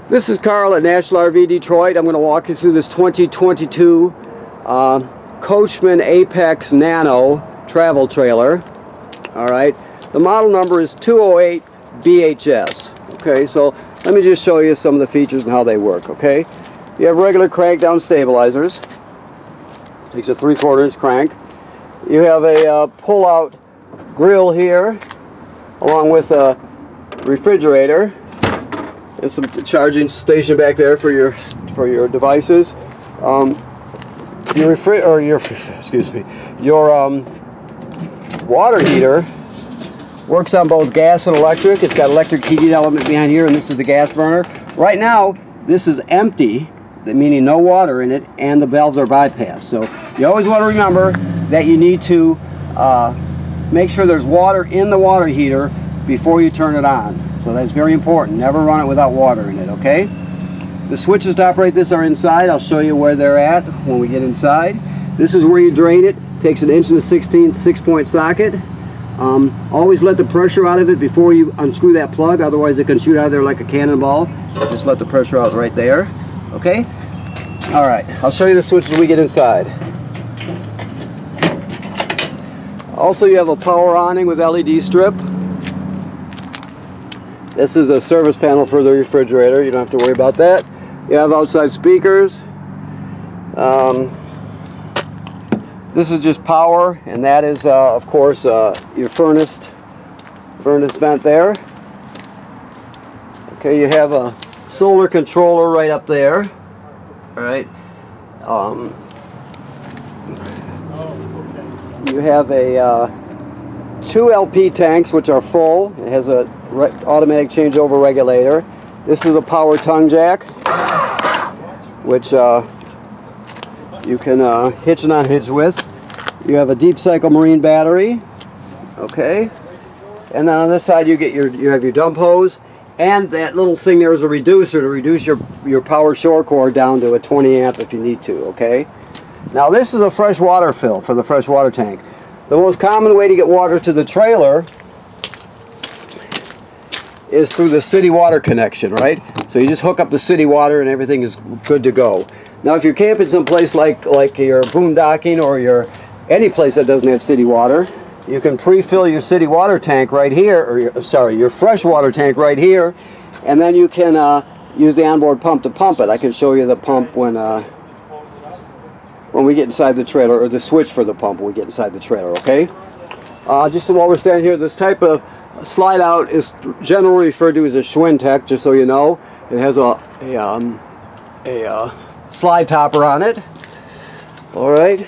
This is Carl at National RV Detroit. I'm going to walk you through this 2022 Coachman Apex NANO travel trailer. Alright, the model number is 208 BHS. Okay, so let me just show you some of the features and how they work. Okay, you have regular crank down stabilizers. Takes a 3/4 inch crank. You have a pull-out grill here, along with a refrigerator and some charging station back there for your devices. Your water heater works on both gas and electric. It's got electric heating element behind here, and this is the gas burner. Right now, this is empty, meaning no water in it, and the valves are bypassed. So you always want to remember that you need to make sure there's water in the water heater before you turn it on. So that's very important. Never run it without water in it, okay? The switches to operate this are inside. I'll show you where they're at when we get inside. This is where you drain it. Takes an 1/16" 6-point socket. Always let the pressure out of it before you unscrew that plug, otherwise it can shoot out of there like a cannonball. Just let the pressure out right there, okay? Alright, I'll show you the switches when we get inside. Also, you have a power awning with LED strip. This is a service panel for the refrigerator. You don't have to worry about that. You have outside speakers. This is just power, and that is, of course, your furnace vent there. Okay, you have a solar controller right up there. All right. You have a 2 LP tanks, which are full. It has a automatic changeover regulator. This is a power tongue jack, which you can hitch and unhitch with. You have a deep cycle marine battery, okay, and then on this side you have your dump hose, and that little thing there is a reducer to reduce your power shore cord down to a 20 amp if you need to. Okay, now this is a fresh water fill for the fresh water tank. The most common way to get water to the trailer is through the city water connection, right? So you just hook up the city water and everything is good to go. Now if you're camping someplace like you're boondocking or you're any place that doesn't have city water, you can pre-fill your city water tank right here, or your fresh water tank right here, and then you can use the onboard pump to pump it. I can show you the pump when we get inside the trailer, or the switch for the pump when we get inside the trailer, okay? Just while we're standing here, this type of slide out is generally referred to as a Schwinn-Tech, just so you know. It has a slide topper on it. All right.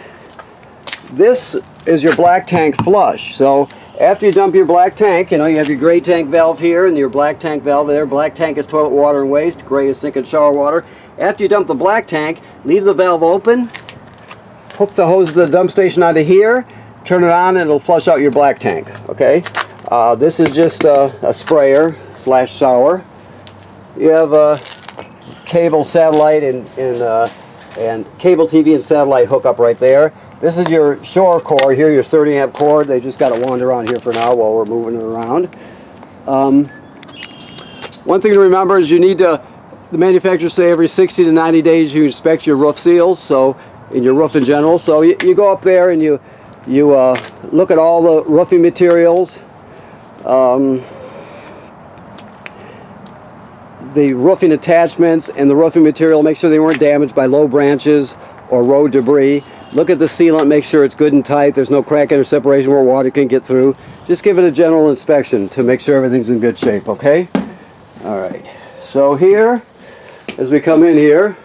This is your black tank flush. So after you dump your black tank, you know, you have your gray tank valve here and your black tank valve there. Black tank is toilet water and waste. Gray is sink and shower water. After you dump the black tank, leave the valve open, hook the hose of the dump station onto here, turn it on, and it'll flush out your black tank. Okay. This is just a sprayer / shower. You have a cable, satellite, and cable TV and satellite hookup right there. This is your shore cord here, your 30 amp cord. They just got to wander around here for now while we're moving it around. One thing to remember is you need to, the manufacturers say every 60 to 90 days you inspect your roof seals, so in your roof in general. So you go up there and you look at all the roofing materials. The roofing attachments and the roofing material, make sure they weren't damaged by low branches or road debris. Look at the sealant, make sure it's good and tight, there's no crack or separation where water can get through. Just give it a general inspection to make sure everything's in good shape, okay? Alright, so here, as we come in here,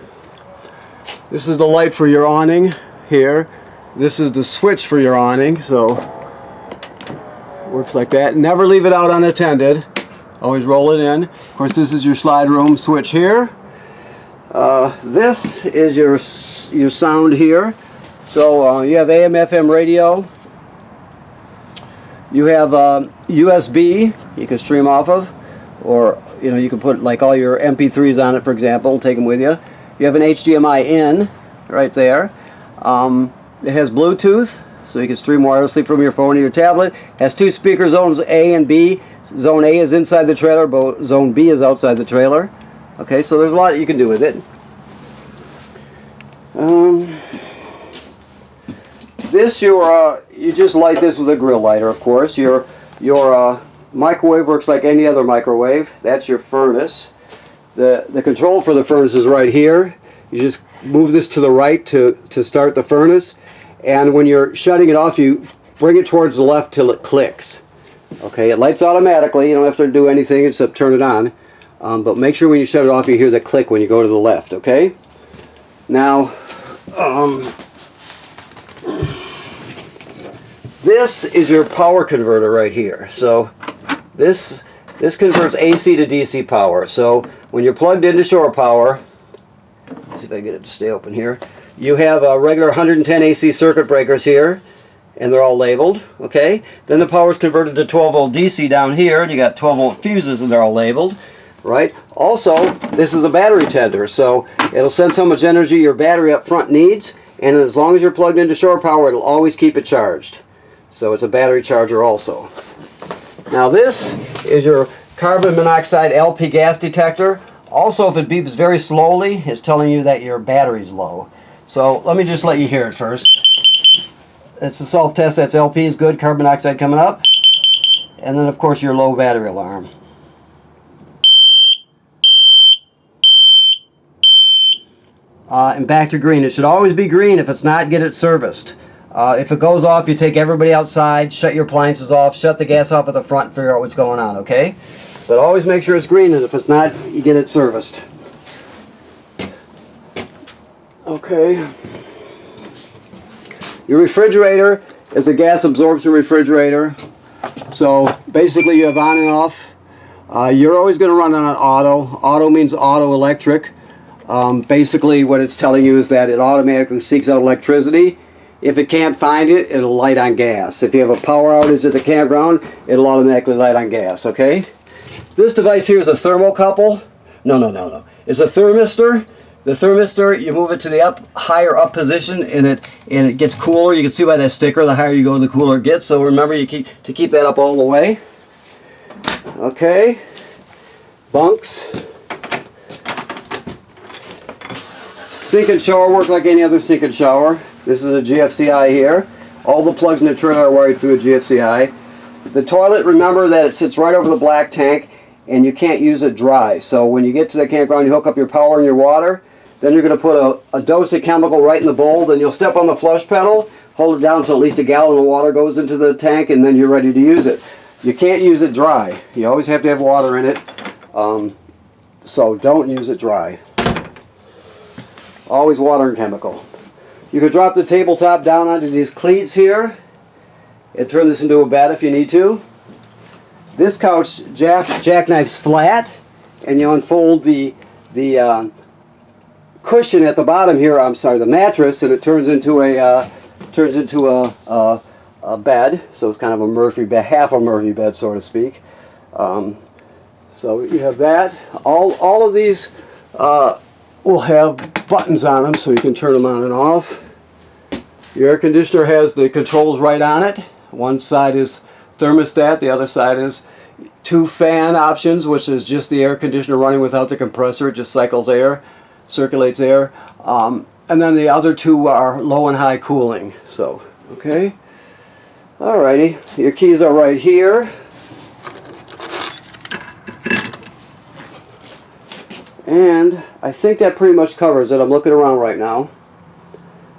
this is the light for your awning here. This is the switch for your awning, so works like that. Never leave it out unattended. Always roll it in. Of course, this is your slide room switch here. This is your sound here. So you have AM, FM radio. You have USB you can stream off of, or you can put like all your MP3s on it, for example, and take them with you. You have an HDMI in right there. It has Bluetooth, so you can stream wirelessly from your phone to your tablet. It has 2 speaker zones, A and B. Zone A is inside the trailer, but Zone B is outside the trailer. Okay, so there's a lot you can do with it. This you just light this with a grill lighter, of course. Your microwave works like any other microwave. That's your furnace. The control for the furnace is right here. You just move this to the right to start the furnace, and when you're shutting it off, you bring it towards the left till it clicks. Okay, it lights automatically. You don't have to do anything except turn it on. But make sure when you shut it off, you hear the click when you go to the left. Okay. Now, this is your power converter right here. So this converts AC to DC power. So when you're plugged into shore power, let's see if I can get it to stay open here. You have a regular 110 AC circuit breakers here, and they're all labeled. Okay. Then the power is converted to 12 volt DC down here, and you got 12 volt fuses, and they're all labeled. Right. Also, this is a battery tender, so it'll sense how much energy your battery up front needs, and as long as you're plugged into shore power, it'll always keep it charged. So it's a battery charger also. Now this is your carbon monoxide LP gas detector. Also, if it beeps very slowly, it's telling you that your battery's low. So let me just let you hear it first. It's a self-test. That's LP is good, carbon monoxide coming up, and then of course your low battery alarm. And back to green. It should always be green. If it's not, get it serviced. If it goes off, you take everybody outside, shut your appliances off, shut the gas off at the front, figure out what's going on, okay? But always make sure it's green, and if it's not, you get it serviced. Okay. Your refrigerator is a gas absorption refrigerator. So basically you have on and off. You're always going to run on auto. Auto means auto electric. Basically what it's telling you is that it automatically seeks out electricity. If it can't find it, it'll light on gas. If you have a power outage at the campground, it'll automatically light on gas, okay? This device here is a thermocouple. No. It's a thermistor. The thermistor, you move it to the higher up position, and it gets cooler. You can see by that sticker, the higher you go, the cooler it gets. So remember, you keep that up all the way. Okay. Bunks. Sink and shower work like any other sink and shower. This is a GFCI here. All the plugs in the trailer are wired through a GFCI. The toilet, remember that it sits right over the black tank, and you can't use it dry. So when you get to the campground, you hook up your power and your water. Then you're going to put a dose of chemical right in the bowl. Then you'll step on the flush pedal, hold it down until at least a gallon of water goes into the tank, and then you're ready to use it. You can't use it dry. You always have to have water in it. So don't use it dry. Always water and chemical. You can drop the tabletop down onto these cleats here and turn this into a bed if you need to. This couch jackknifes flat, and you unfold the cushion at the bottom here. I'm sorry, the mattress, and it turns into a bed. So it's kind of a Murphy bed, half a Murphy bed, so to speak. So you have that. All of these will have buttons on them, so you can turn them on and off. Your air conditioner has the controls right on it. One side is thermostat, the other side is 2 fan options, which is just the air conditioner running without the compressor. It just cycles air, circulates air. And then the other 2 are low and high cooling. So, okay. Alrighty, your keys are right here. And I think that pretty much covers it. I'm looking around right now.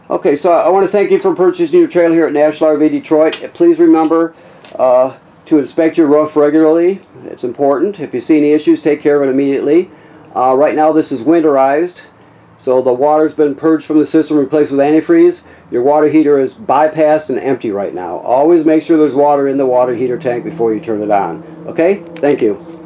Okay, so I want to thank you for purchasing your trailer here at National RV Detroit. Please remember to inspect your roof regularly. It's important. If you see any issues, take care of it immediately. Right now this is winterized, so the water's been purged from the system, replaced with antifreeze. Your water heater is bypassed and empty right now. Always make sure there's water in the water heater tank before you turn it on. Okay? Thank you.